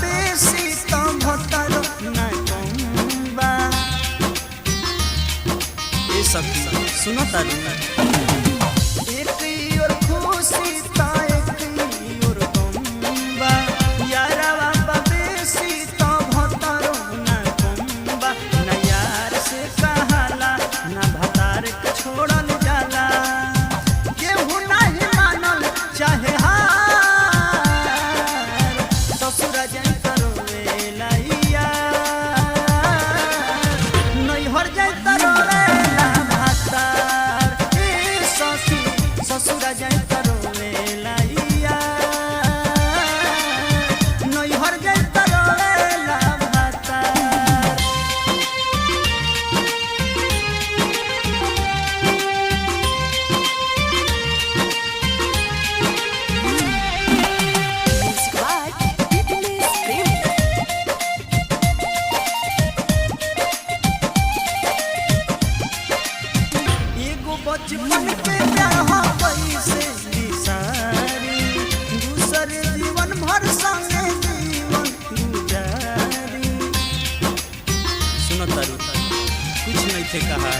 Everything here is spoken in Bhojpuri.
बेसी तो भतर न कम्बा। ये सब सुनो तारू एक और खुशी तो एक और कम्बा यारवा बेसी तो भतर न कम्बा। न यार से कहाला न भतार के छोड़ल जाला केहू नहीं मानल चाहे बचपन के प्यार पैसे बिसारी दूसरे जीवन भर संगे जीवन गुजारी। सुनो तारू कुछ नहीं थे कहा